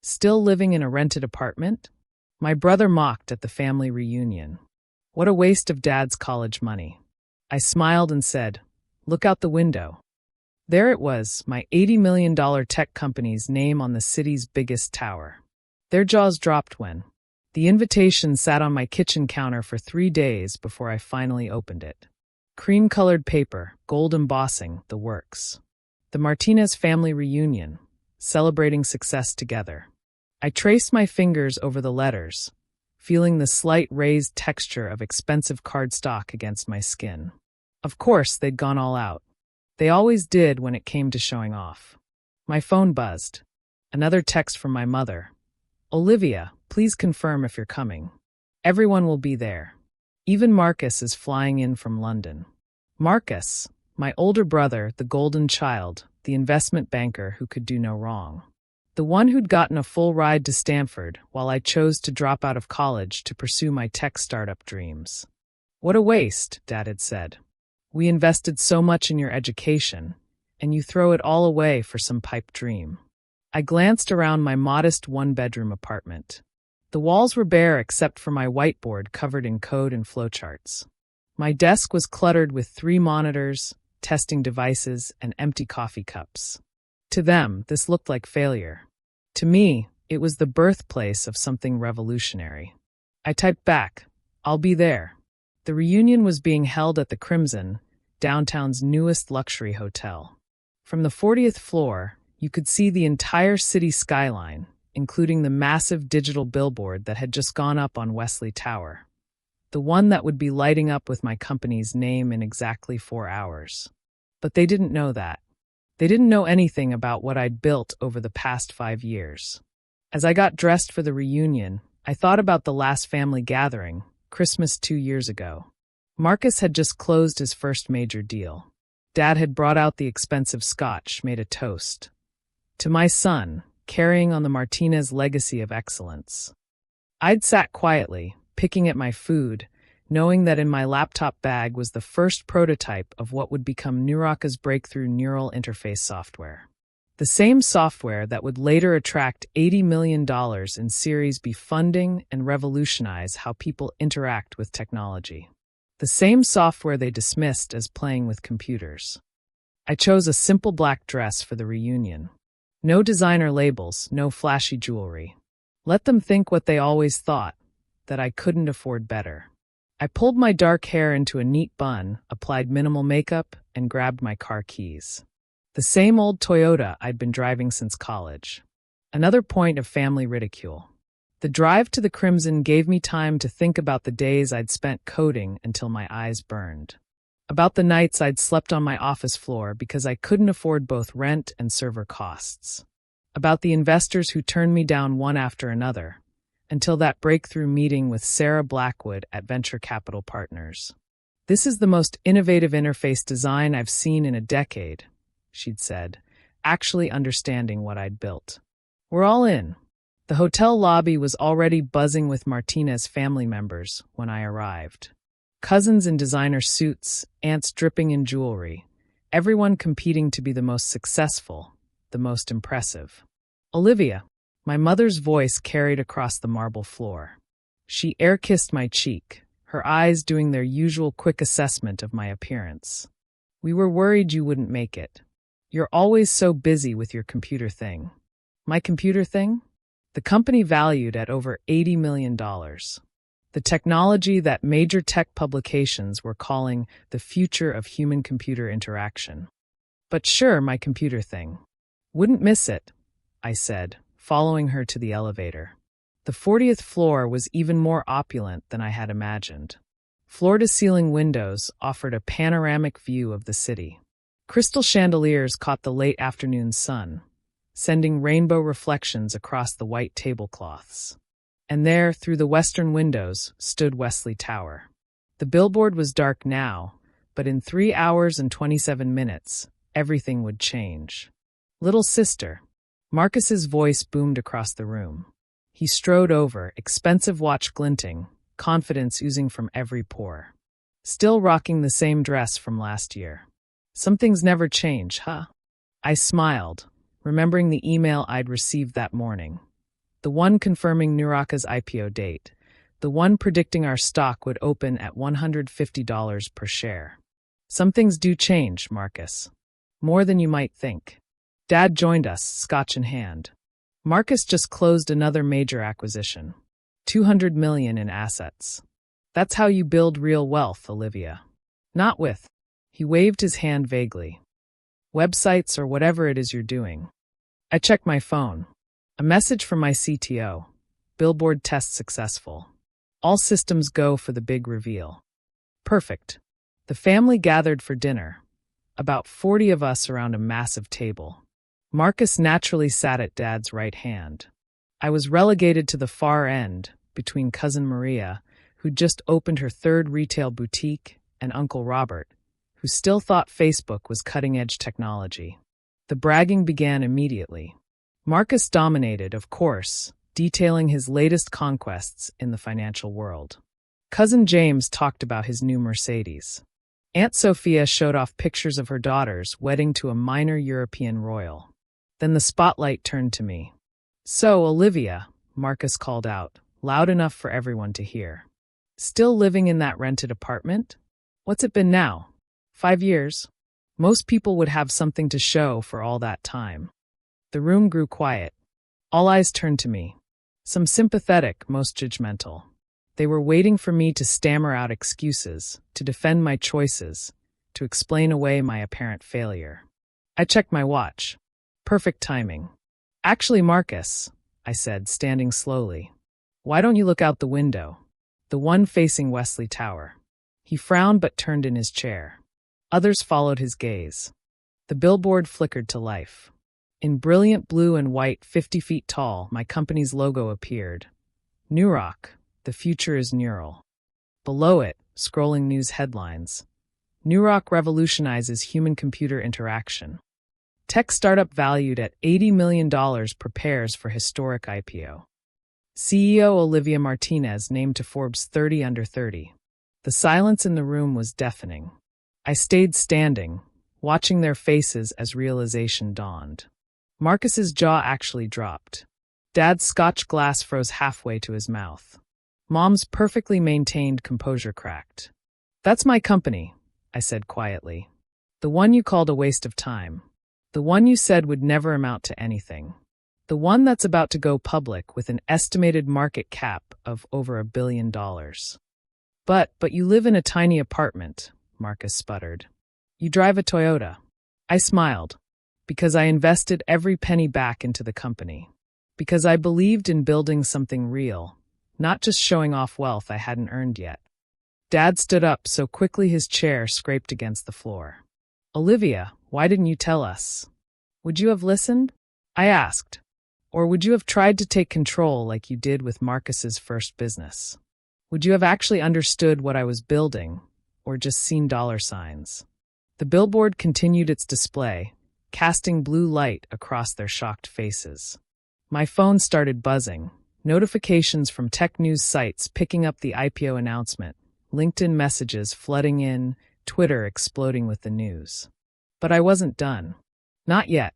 Still living in a rented apartment? My brother mocked at the family reunion. What a waste of Dad's college money. I smiled and said, "Look out the window." There it was, my $80 million tech company's name on the city's biggest tower. Their jaws dropped when the invitation sat on my kitchen counter for 3 days before I finally opened it. Cream-colored paper, gold embossing, the works. The Martinez Family Reunion, celebrating success together. I traced my fingers over the letters, feeling the slight raised texture of expensive cardstock against my skin. Of course, they'd gone all out. They always did when it came to showing off. My phone buzzed. Another text from my mother. "Olivia, please confirm if you're coming. Everyone will be there. Even Marcus is flying in from London." Marcus, my older brother, the golden child, the investment banker who could do no wrong. The one who'd gotten a full ride to Stanford while I chose to drop out of college to pursue my tech startup dreams. "What a waste," Dad had said. "We invested so much in your education, and you throw it all away for some pipe dream." I glanced around my modest one-bedroom apartment. The walls were bare except for my whiteboard covered in code and flowcharts. My desk was cluttered with 3 monitors, testing devices, and empty coffee cups. To them, this looked like failure. To me, it was the birthplace of something revolutionary. I typed back, "I'll be there." The reunion was being held at the Crimson, downtown's newest luxury hotel. From the 40th floor, you could see the entire city skyline, including the massive digital billboard that had just gone up on Wesley Tower. The one that would be lighting up with my company's name in exactly 4 hours. But they didn't know that. They didn't know anything about what I'd built over the past 5 years. As I got dressed for the reunion, I thought about the last family gathering, Christmas 2 years ago. Marcus had just closed his first major deal. Dad had brought out the expensive scotch, made a toast. To my son, carrying on the Martinez legacy of excellence. I'd sat quietly, picking at my food, knowing that in my laptop bag was the first prototype of what would become Nuraka's breakthrough neural interface software. The same software that would later attract $80 million in Series B funding and revolutionize how people interact with technology. The same software they dismissed as playing with computers. I chose a simple black dress for the reunion. No designer labels, no flashy jewelry. Let them think what they always thought, that I couldn't afford better. I pulled my dark hair into a neat bun, applied minimal makeup, and grabbed my car keys. The same old Toyota I'd been driving since college. Another point of family ridicule. The drive to the Crimson gave me time to think about the days I'd spent coding until my eyes burned. About the nights I'd slept on my office floor because I couldn't afford both rent and server costs. About the investors who turned me down one after another, until that breakthrough meeting with Sarah Blackwood at Venture Capital Partners. "This is the most innovative interface design I've seen in a decade," she'd said, actually understanding what I'd built. "We're all in." The hotel lobby was already buzzing with Martinez family members when I arrived. Cousins in designer suits, aunts dripping in jewelry, everyone competing to be the most successful, the most impressive. "Olivia," my mother's voice carried across the marble floor. She air-kissed my cheek, her eyes doing their usual quick assessment of my appearance. "We were worried you wouldn't make it. You're always so busy with your computer thing." My computer thing? The company valued at over $80 million. The technology that major tech publications were calling the future of human-computer interaction. But sure, my computer thing. "Wouldn't miss it," I said, following her to the elevator. The 40th floor was even more opulent than I had imagined. Floor-to-ceiling windows offered a panoramic view of the city. Crystal chandeliers caught the late afternoon sun, sending rainbow reflections across the white tablecloths. And there, through the western windows, stood Wesley Tower. The billboard was dark now, but in 3 hours and 27 minutes, everything would change. "Little sister." Marcus's voice boomed across the room. He strode over, expensive watch glinting, confidence oozing from every pore. "Still rocking the same dress from last year. Some things never change, huh?" I smiled, remembering the email I'd received that morning. The one confirming Nuraka's IPO date. The one predicting our stock would open at $150 per share. Some things do change, Marcus. More than you might think. Dad joined us, scotch in hand. Marcus just closed another major acquisition. $200 million in assets. That's how you build real wealth, Olivia. Not with. He waved his hand vaguely. Websites or whatever it is you're doing. I checked my phone. A message from my CTO. Billboard test successful. All systems go for the big reveal. Perfect. The family gathered for dinner. About 40 of us around a massive table. Marcus naturally sat at Dad's right hand. I was relegated to the far end, between Cousin Maria, who just opened her third retail boutique, and Uncle Robert, who still thought Facebook was cutting-edge technology. The bragging began immediately. Marcus dominated, of course, detailing his latest conquests in the financial world. Cousin James talked about his new Mercedes. Aunt Sophia showed off pictures of her daughter's wedding to a minor European royal. Then the spotlight turned to me. "So, Olivia," Marcus called out, loud enough for everyone to hear. "Still living in that rented apartment? What's it been now? 5 years?" Most people would have something to show for all that time. The room grew quiet. All eyes turned to me. Some sympathetic, most judgmental. They were waiting for me to stammer out excuses, to defend my choices, to explain away my apparent failure. I checked my watch. Perfect timing. "Actually, Marcus," I said, standing slowly, "why don't you look out the window? The one facing Wesley Tower." He frowned but turned in his chair. Others followed his gaze. The billboard flickered to life. In brilliant blue and white, 50 feet tall, my company's logo appeared. Nuroc, the future is neural. Below it, scrolling news headlines. Nuroc revolutionizes human-computer interaction. Tech startup valued at $80 million prepares for historic IPO. CEO Olivia Martinez named to Forbes 30 under 30. The silence in the room was deafening. I stayed standing, watching their faces as realization dawned. Marcus's jaw actually dropped. Dad's Scotch glass froze halfway to his mouth. Mom's perfectly maintained composure cracked. "That's my company," I said quietly. "The one you called a waste of time. The one you said would never amount to anything. The one that's about to go public with an estimated market cap of over $1 billion. But you live in a tiny apartment," Marcus sputtered. "You drive a Toyota." I smiled. Because I invested every penny back into the company. Because I believed in building something real, not just showing off wealth I hadn't earned yet. Dad stood up so quickly his chair scraped against the floor. "Olivia, why didn't you tell us? Would you have listened?" I asked. "Or would you have tried to take control like you did with Marcus's first business? Would you have actually understood what I was building, or just seen dollar signs?" The billboard continued its display, casting blue light across their shocked faces. My phone started buzzing, notifications from tech news sites picking up the IPO announcement, LinkedIn messages flooding in, Twitter exploding with the news. But I wasn't done. Not yet.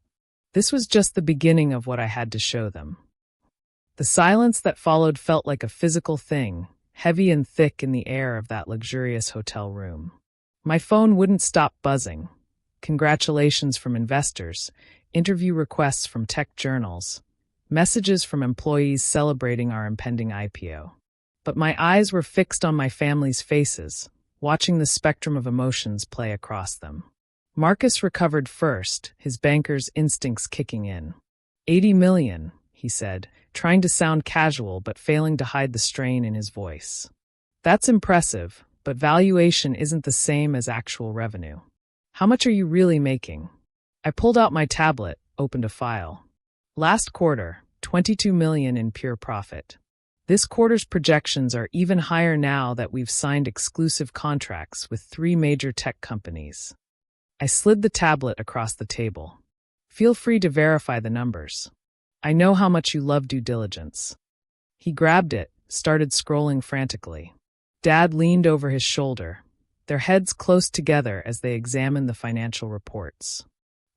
This was just the beginning of what I had to show them. The silence that followed felt like a physical thing, heavy and thick in the air of that luxurious hotel room. My phone wouldn't stop buzzing. Congratulations from investors, interview requests from tech journals, messages from employees celebrating our impending IPO. But my eyes were fixed on my family's faces, watching the spectrum of emotions play across them. Marcus recovered first, his banker's instincts kicking in. $80 million, he said, trying to sound casual but failing to hide the strain in his voice. "That's impressive, but valuation isn't the same as actual revenue. How much are you really making?" I pulled out my tablet, opened a file. Last quarter, $22 million in pure profit. This quarter's projections are even higher now that we've signed exclusive contracts with 3 major tech companies. I slid the tablet across the table. "Feel free to verify the numbers. I know how much you love due diligence." He grabbed it, started scrolling frantically. Dad leaned over his shoulder, their heads close together as they examined the financial reports.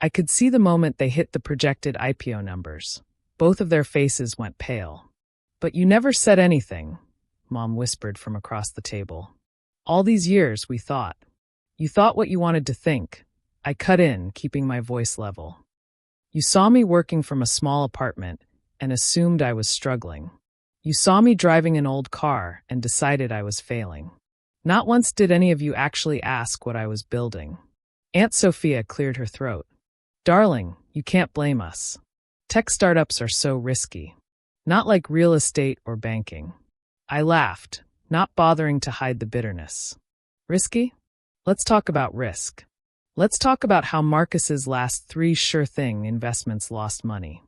I could see the moment they hit the projected IPO numbers. Both of their faces went pale. But you never said anything, Mom whispered from across the table. All these years, we thought. You thought what you wanted to think. I cut in, keeping my voice level. You saw me working from a small apartment and assumed I was struggling. You saw me driving an old car and decided I was failing. Not once did any of you actually ask what I was building. Aunt Sophia cleared her throat. Darling, you can't blame us. Tech startups are so risky. Not like real estate or banking. I laughed, not bothering to hide the bitterness. Risky? Let's talk about risk. Let's talk about how Marcus's last 3 sure-thing investments lost money.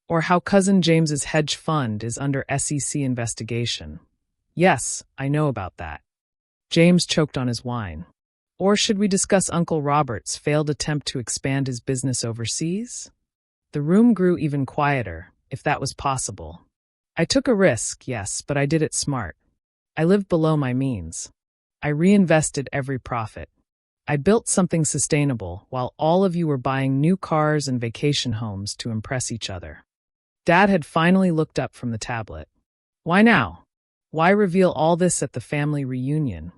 Or how Cousin James's hedge fund is under SEC investigation. Yes, I know about that. James choked on his wine. Or should we discuss Uncle Robert's failed attempt to expand his business overseas? The room grew even quieter, if that was possible. I took a risk, yes, but I did it smart. I lived below my means. I reinvested every profit. I built something sustainable while all of you were buying new cars and vacation homes to impress each other. Dad had finally looked up from the tablet. Why now? Why reveal all this at the family reunion?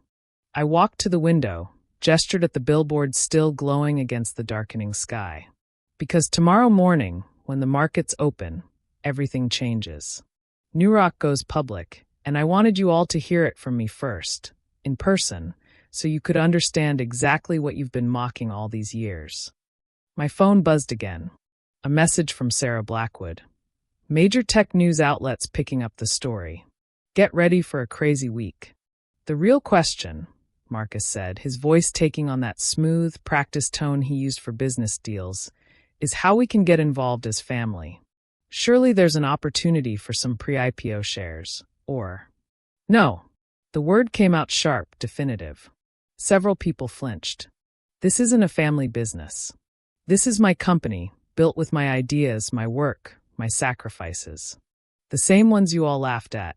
I walked to the window, gestured at the billboard still glowing against the darkening sky. Because tomorrow morning, when the markets open, everything changes. New Rock goes public, and I wanted you all to hear it from me first, in person, so you could understand exactly what you've been mocking all these years. My phone buzzed again. A message from Sarah Blackwood. Major tech news outlets picking up the story. Get ready for a crazy week. The real question, Marcus said, his voice taking on that smooth, practiced tone he used for business deals, is how we can get involved as family. Surely there's an opportunity for some pre-IPO shares, or... No. The word came out sharp, definitive. Several people flinched. This isn't a family business. This is my company, built with my ideas, my work, my sacrifices. The same ones you all laughed at.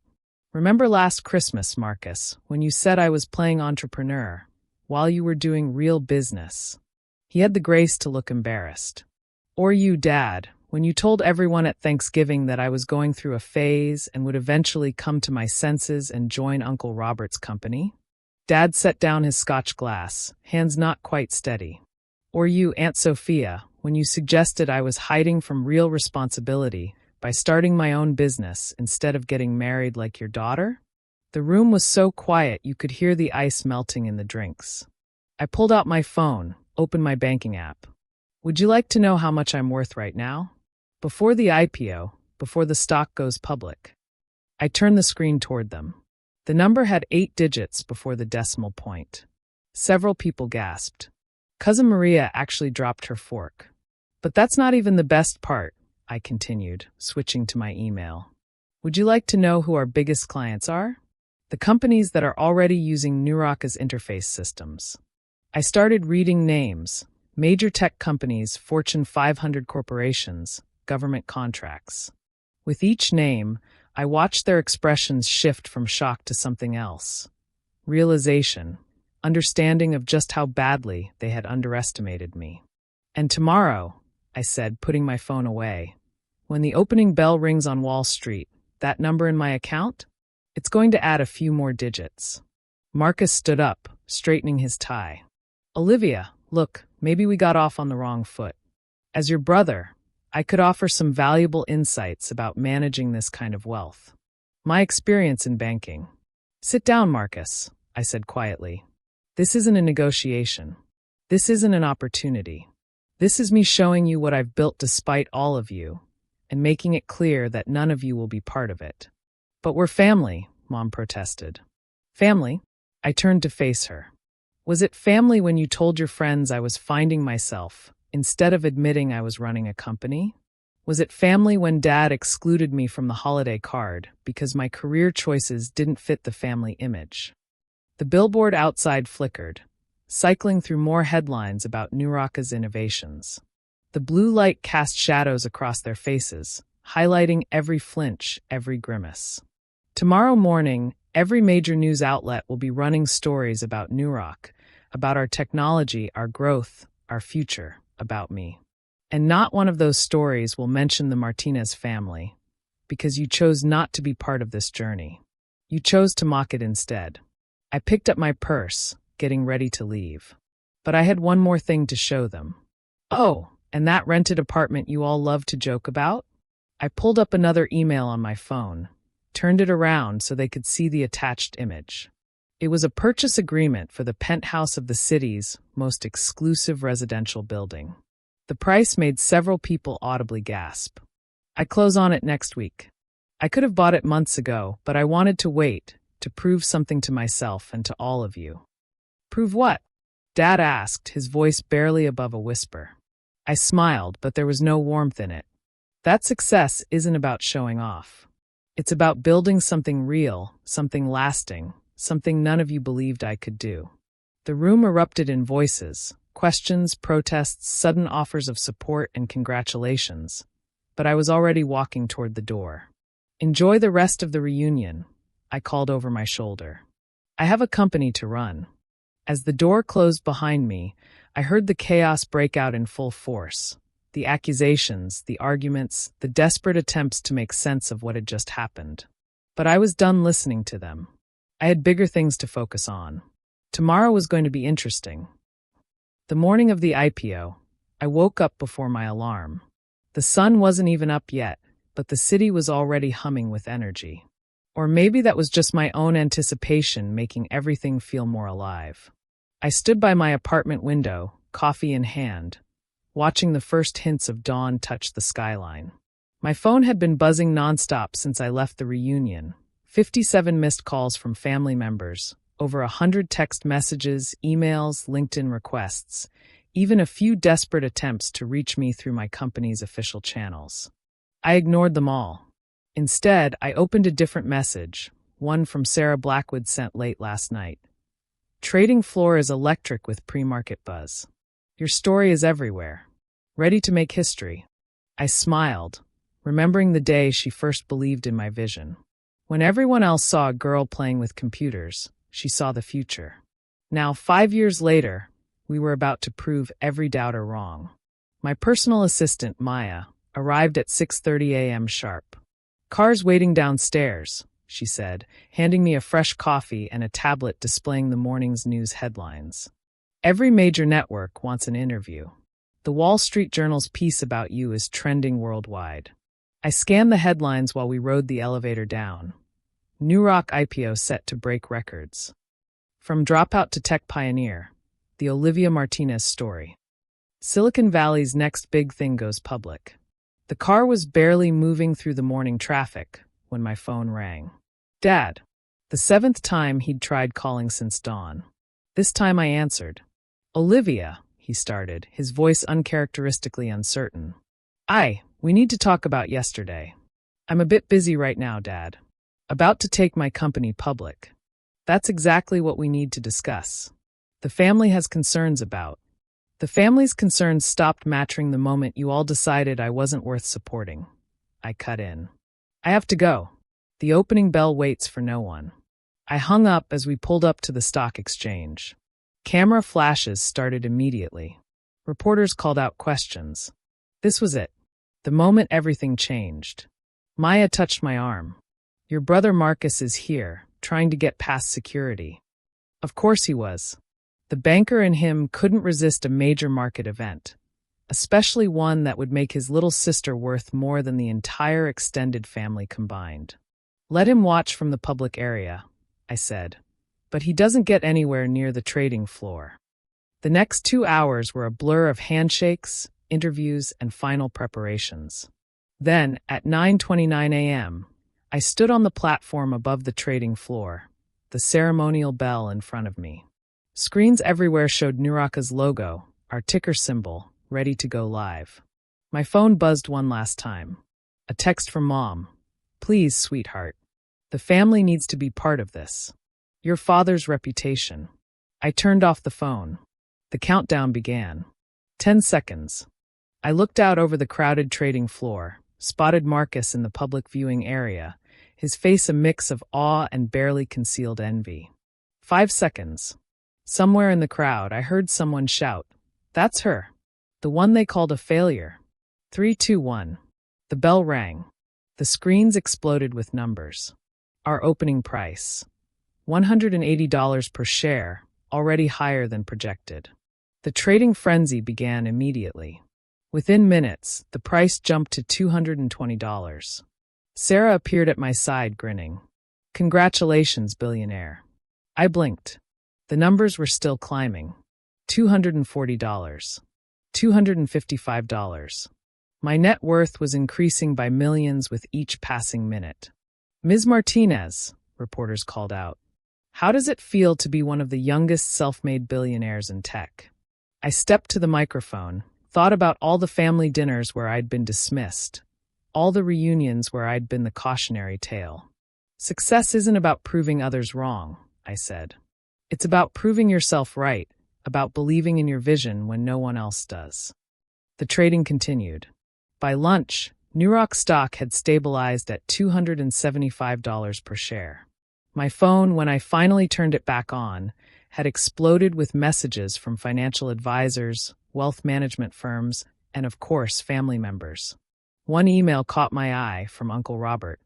Remember last Christmas, Marcus, when you said I was playing entrepreneur, while you were doing real business? He had the grace to look embarrassed. Or you, Dad, when you told everyone at Thanksgiving that I was going through a phase and would eventually come to my senses and join Uncle Robert's company? Dad set down his Scotch glass, hands not quite steady. Or you, Aunt Sophia, when you suggested I was hiding from real responsibility by starting my own business instead of getting married like your daughter? The room was so quiet you could hear the ice melting in the drinks. I pulled out my phone, opened my banking app. Would you like to know how much I'm worth right now? Before the IPO, before the stock goes public. I turned the screen toward them. The number had 8 digits before the decimal point. Several people gasped. Cousin Maria actually dropped her fork. But that's not even the best part, I continued, switching to my email. Would you like to know who our biggest clients are? The companies that are already using New Rock as interface systems. I started reading names. Major tech companies, Fortune 500 corporations, government contracts. With each name, I watched their expressions shift from shock to something else. Realization, understanding of just how badly they had underestimated me. And tomorrow, I said, putting my phone away, when the opening bell rings on Wall Street, that number in my account? It's going to add a few more digits. Marcus stood up, straightening his tie. Olivia, look, maybe we got off on the wrong foot. As your brother, I could offer some valuable insights about managing this kind of wealth. My experience in banking. Sit down, Marcus, I said quietly. This isn't a negotiation. This isn't an opportunity. This is me showing you what I've built despite all of you, and making it clear that none of you will be part of it. But we're family, Mom protested. Family? I turned to face her. Was it family when you told your friends I was finding myself, instead of admitting I was running a company? Was it family when Dad excluded me from the holiday card because my career choices didn't fit the family image? The billboard outside flickered, cycling through more headlines about New Rock's innovations. The blue light cast shadows across their faces, highlighting every flinch, every grimace. Tomorrow morning, every major news outlet will be running stories about New Rock, about our technology, our growth, our future, about me. And not one of those stories will mention the Martinez family, because you chose not to be part of this journey. You chose to mock it instead. I picked up my purse, getting ready to leave. But I had one more thing to show them. Oh, and that rented apartment you all love to joke about? I pulled up another email on my phone, turned it around so they could see the attached image. It was a purchase agreement for the penthouse of the city's most exclusive residential building. The price made several people audibly gasp. I close on it next week. I could have bought it months ago, but I wanted to wait, to prove something to myself and to all of you. Prove what? Dad asked, his voice barely above a whisper. I smiled, but there was no warmth in it. That success isn't about showing off. It's about building something real, something lasting, something none of you believed I could do. The room erupted in voices, questions, protests, sudden offers of support and congratulations. But I was already walking toward the door. Enjoy the rest of the reunion, I called over my shoulder. I have a company to run. As the door closed behind me, I heard the chaos break out in full force. The accusations, the arguments, the desperate attempts to make sense of what had just happened. But I was done listening to them. I had bigger things to focus on. Tomorrow was going to be interesting. The morning of the IPO, I woke up before my alarm. The sun wasn't even up yet, but the city was already humming with energy. Or maybe that was just my own anticipation making everything feel more alive. I stood by my apartment window, coffee in hand, watching the first hints of dawn touch the skyline. My phone had been buzzing nonstop since I left the reunion. 57 missed calls from family members, over 100 text messages, emails, LinkedIn requests, even a few desperate attempts to reach me through my company's official channels. I ignored them all. Instead, I opened a different message, one from Sarah Blackwood sent late last night. Trading floor is electric with pre-market buzz. Your story is everywhere. Ready to make history. I smiled, remembering the day she first believed in my vision. When everyone else saw a girl playing with computers, she saw the future. Now, 5 years later, we were about to prove every doubter wrong. My personal assistant, Maya, arrived at 6:30 a.m. sharp. Car's waiting downstairs, she said, handing me a fresh coffee and a tablet displaying the morning's news headlines. Every major network wants an interview. The Wall Street Journal's piece about you is trending worldwide. I scanned the headlines while we rode the elevator down. New Rock IPO set to break records. From dropout to tech pioneer, the Olivia Martinez story. Silicon Valley's next big thing goes public. The car was barely moving through the morning traffic when my phone rang. Dad. The 7th time he'd tried calling since dawn. This time I answered. Olivia, he started, his voice uncharacteristically uncertain. We need to talk about yesterday. I'm a bit busy right now, Dad. About to take my company public. That's exactly what we need to discuss. The family has concerns about. The family's concerns stopped matching the moment you all decided I wasn't worth supporting. I cut in. I have to go. The opening bell waits for no one. I hung up as we pulled up to the stock exchange. Camera flashes started immediately. Reporters called out questions. This was it. The moment everything changed. Maya touched my arm. Your brother Marcus is here, trying to get past security. Of course he was. The banker in him couldn't resist a major market event, especially one that would make his little sister worth more than the entire extended family combined. Let him watch from the public area, I said, but he doesn't get anywhere near the trading floor. The next 2 hours were a blur of handshakes, interviews, and final preparations. Then, at 9:29 a.m., I stood on the platform above the trading floor, the ceremonial bell in front of me. Screens everywhere showed Nuraka's logo, our ticker symbol, ready to go live. My phone buzzed one last time. A text from Mom. Please, sweetheart. The family needs to be part of this. Your father's reputation. I turned off the phone. The countdown began. 10 seconds. I looked out over the crowded trading floor, spotted Marcus in the public viewing area, his face a mix of awe and barely concealed envy. 5 seconds. Somewhere in the crowd, I heard someone shout, "That's her. The one they called a failure, 3, 2, 1. The bell rang. The screens exploded with numbers. Our opening price. $180 per share, already higher than projected. The trading frenzy began immediately. Within minutes, the price jumped to $220. Sarah appeared at my side, grinning. Congratulations, billionaire. I blinked. The numbers were still climbing. $240. $255. My net worth was increasing by millions with each passing minute. Ms. Martinez, reporters called out. How does it feel to be one of the youngest self-made billionaires in tech? I stepped to the microphone, thought about all the family dinners where I'd been dismissed, all the reunions where I'd been the cautionary tale. Success isn't about proving others wrong, I said. It's about proving yourself right, about believing in your vision when no one else does. The trading continued. By lunch, New Rock stock had stabilized at $275 per share. My phone, when I finally turned it back on, had exploded with messages from financial advisors, wealth management firms, and of course, family members. One email caught my eye from Uncle Robert.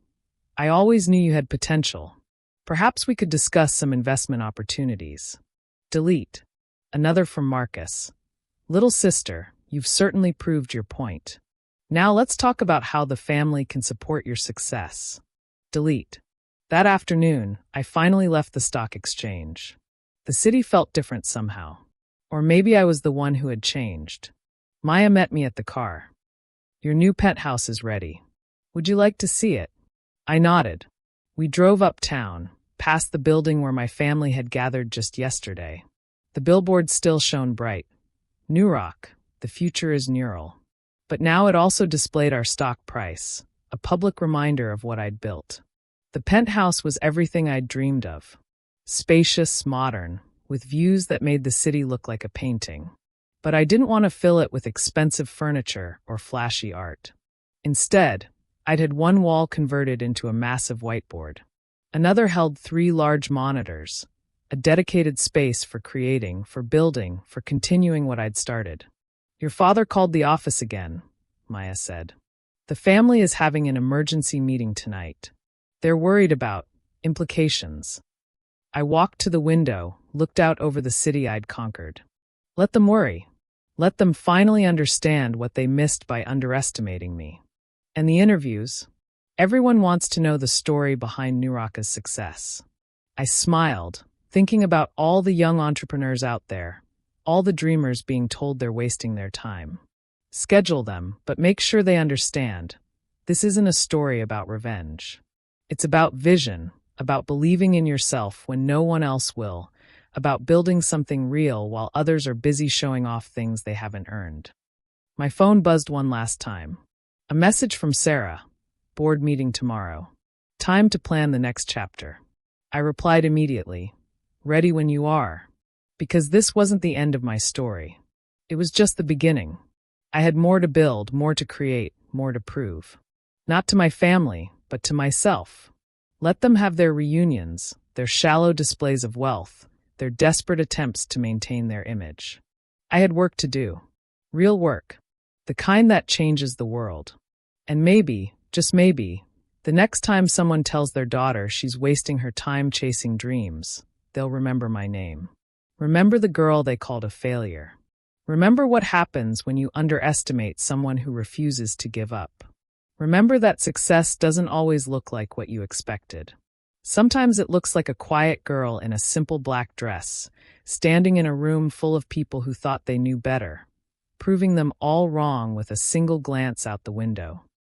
I always knew you had potential. Perhaps we could discuss some investment opportunities. Delete. Another from Marcus. Little sister, you've certainly proved your point. Now let's talk about how the family can support your success. Delete. That afternoon, I finally left the stock exchange. The city felt different somehow. Or maybe I was the one who had changed. Maya met me at the car. Your new penthouse is ready. Would you like to see it? I nodded. We drove uptown, past the building where my family had gathered just yesterday. The billboard still shone bright. New Rock, the future is neural. But now it also displayed our stock price, a public reminder of what I'd built. The penthouse was everything I'd dreamed of. Spacious, modern, with views that made the city look like a painting. But I didn't want to fill it with expensive furniture or flashy art. Instead, I'd had one wall converted into a massive whiteboard. Another held 3 large monitors, a dedicated space for creating, for building, for continuing what I'd started. Your father called the office again, Maya said. The family is having an emergency meeting tonight. They're worried about implications. I walked to the window, looked out over the city I'd conquered. Let them worry. Let them finally understand what they missed by underestimating me. And the interviews? Everyone wants to know the story behind New Rock's success. I smiled, thinking about all the young entrepreneurs out there, all the dreamers being told they're wasting their time. Schedule them, but make sure they understand. This isn't a story about revenge. It's about vision, about believing in yourself when no one else will, about building something real while others are busy showing off things they haven't earned. My phone buzzed one last time. A message from Sarah. Board meeting tomorrow. Time to plan the next chapter. I replied immediately. Ready when you are. Because this wasn't the end of my story. It was just the beginning. I had more to build, more to create, more to prove. Not to my family, but to myself. Let them have their reunions, their shallow displays of wealth, their desperate attempts to maintain their image. I had work to do. Real work. The kind that changes the world. And maybe, just maybe, the next time someone tells their daughter she's wasting her time chasing dreams, they'll remember my name. Remember the girl they called a failure. Remember what happens when you underestimate someone who refuses to give up. Remember that success doesn't always look like what you expected. Sometimes it looks like a quiet girl in a simple black dress, standing in a room full of people who thought they knew better, proving them all wrong with a single glance out the window.